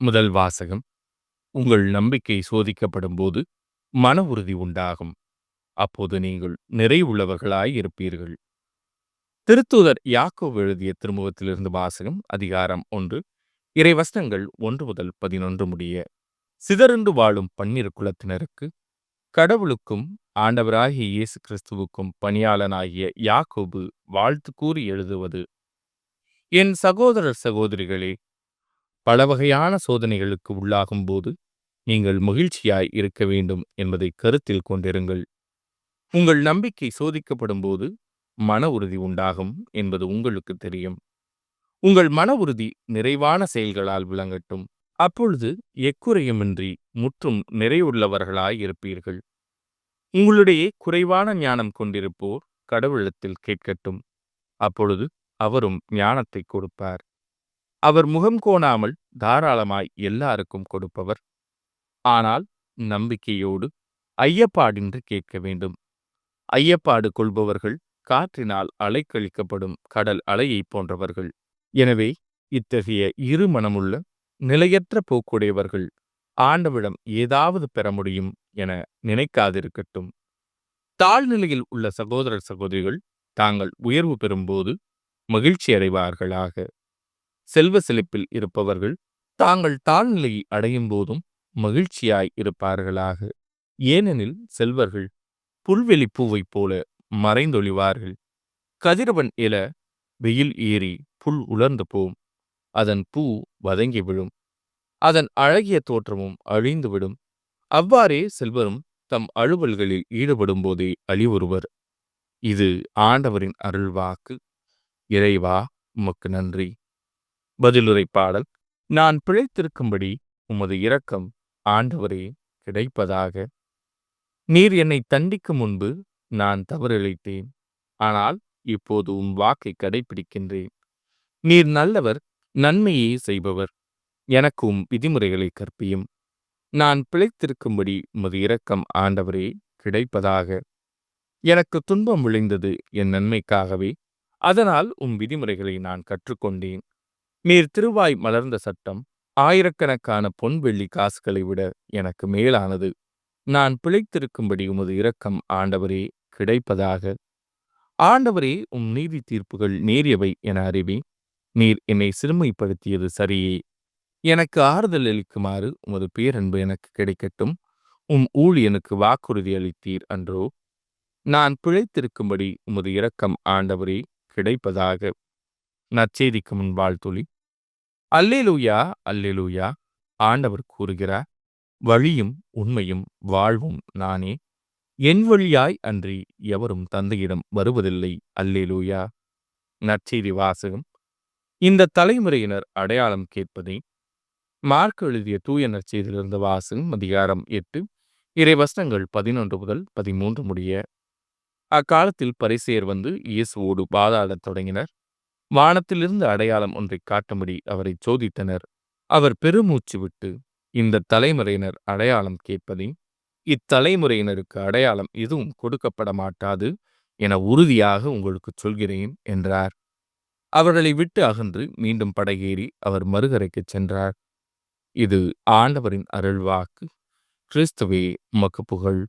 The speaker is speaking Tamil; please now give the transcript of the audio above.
முதல் வாசகம். உங்கள் நம்பிக்கை சோதிக்கப்படும்போது மன உறுதி உண்டாகும். அப்போது நீங்கள் நிறைவுள்ளவர்களாய் இருப்பீர்கள். திருத்தூதர் யாக்கோபு எழுதிய திருமுகத்திலிருந்து வாசகம். அதிகாரம் 1. இறைவசனங்கள் 1 முதல் 11 முடிய. சிதறுண்டு வாழும் பன்னிரு குலத்தினருக்கு கடவுளுக்கும் ஆண்டவராகிய இயேசு கிறிஸ்துவுக்கும் பணியாளனாகிய யாக்கோபு வாழ்த்து கூறி எழுதுவது. என் சகோதரர் சகோதரிகளே, பல வகையான சோதனைகளுக்கு உள்ளாகும் போது நீங்கள் மகிழ்ச்சியாய் இருக்க வேண்டும் என்பதை கருத்தில் கொண்டிருங்கள். உங்கள் நம்பிக்கை சோதிக்கப்படும் போது மன உறுதி உண்டாகும் என்பது உங்களுக்கு தெரியும். உங்கள் மன உறுதி நிறைவான செயல்களால் விளங்கட்டும். அப்பொழுது எக்குறையுமின்றி முற்றும் நிறைவுள்ளவர்களாய் இருப்பீர்கள். உங்களிடையே குறைவான ஞானம் கொண்டிருப்போர் கடவுளிடத்தில் கேட்கட்டும். அப்பொழுது அவரும் ஞானத்தை கொடுப்பார். அவர் முகம் கோணாமல் தாராளமாய் எல்லாருக்கும் கொடுப்பவர். ஆனால் நம்பிக்கையோடு ஐயப்பாடின்றி கேட்க வேண்டும். ஐயப்பாடு கொள்பவர்கள் காற்றினால் அலைக்கழிக்கப்படும் கடல் அலையைப் போன்றவர்கள். எனவே இத்தகைய இருமனமுள்ள நிலையற்ற போக்குடையவர்கள் ஆண்டவிடம் ஏதாவது பெற முடியும் என நினைக்காதிருக்கட்டும். தாழ்நிலையில் உள்ள சகோதரர் சகோதரிகள் தாங்கள் உயர்வு பெறும்போது மகிழ்ச்சி அடைவார்களாக. செல்வ செழிப்பில் இருப்பவர்கள் தாங்கள் தாழ்நிலையை அடையும் போதும் மகிழ்ச்சியாய் இருப்பார்களாக. ஏனெனில் செல்வர்கள் புல்வெளி பூவைப் போல மறைந்தொழிவார்கள். கதிரவன் எழ வெயில் ஏறி புல் உலர்ந்து போம். அதன் பூ வதங்கி விழும். அதன் அழகிய தோற்றமும் அழிந்துவிடும். அவ்வாறே செல்வரும் தம் அலுவல்களில் ஈடுபடும் போதே அழிவுறுவர். இது ஆண்டவரின் அருள்வாக்கு. இறைவா, உமக்கு நன்றி. பதிலுரை பாடல். நான் பிழைத்திருக்கும்படி உமது இரக்கம் ஆண்டவரே கிடைப்பதாக. நீர் என்னை தண்டிக்கும் முன்பு நான் தவறிழைத்தேன். ஆனால் இப்போது உம் வாக்கை கடைபிடிக்கின்றேன். நீர் நல்லவர், நன்மையே செய்பவர். எனக்கு உம் விதிமுறைகளை கற்பியும். நான் பிழைத்திருக்கும்படி உமது இரக்கம் ஆண்டவரே கிடைப்பதாக. எனக்கு துன்பம் விளைந்தது என் நன்மைக்காகவே. அதனால் உம் விதிமுறைகளை நான் கற்றுக்கொண்டேன். நீர் திருவாய் மலர்ந்த சட்டம் ஆயிரக்கணக்கான பொன் வெள்ளி காசுகளை விட எனக்கு மேலானது. நான் பிழைத்திருக்கும்படி உமது இரக்கம் ஆண்டவரே கிடைப்பதாக. ஆண்டவரே, உம் நீதி தீர்ப்புகள் நேரியவை என அறிவி. நீர் என்னை சிறுமைப்படுத்தியது சரியே. எனக்கு ஆறுதல் அளிக்குமாறு உமது பேரன்பு எனக்கு கிடைக்கட்டும். உம் ஊழியனுக்கு வாக்குறுதி அளித்தீர் அன்றோ. நான் பிழைத்திருக்கும்படி உமது இரக்கம் ஆண்டவரே கிடைப்பதாக. நற்செய்திக்கு முன் வாழ்த்துளி. அல்லேலூயா, அல்லேலூயா. ஆண்டவர் கூறுகிறார், வழியும் உண்மையும் வாழ்வும் நானே. என் வழியாய் அன்றி எவரும் தந்தையிடம் வருவதில்லை. அல்லேலூயா. நற்செய்தி வாசகம். இந்த தலைமுறையினர் அடையாளம் கேட்பதே. மார்க் எழுதிய தூய நற்செய்தியிலிருந்து வாசகம். அதிகாரம் 8. இறைவசனங்கள் 11 முதல் 13 முடிய. அக்காலத்தில் பரிசேயர் வந்து இயேசுவோடு வாதாடத் தொடங்கினர். வானத்திலிருந்து அடையாளம் ஒன்றை காட்டும்படி அவரை சோதித்தனர். அவர் பெருமூச்சு விட்டு, இந்த தலைமுறையினர் அடையாளம் கேட்பதே. இத்தலைமுறையினருக்கு அடையாளம் எதுவும் கொடுக்கப்பட மாட்டாது என உறுதியாக உங்களுக்கு சொல்கிறேன் என்றார். அவர்களை விட்டு அகன்று மீண்டும் படகேறி அவர் மறுகரைக்கு சென்றார். இது ஆண்டவரின் அருள்வாக்கு. கிறிஸ்துவே, உமக்கு புகழ்.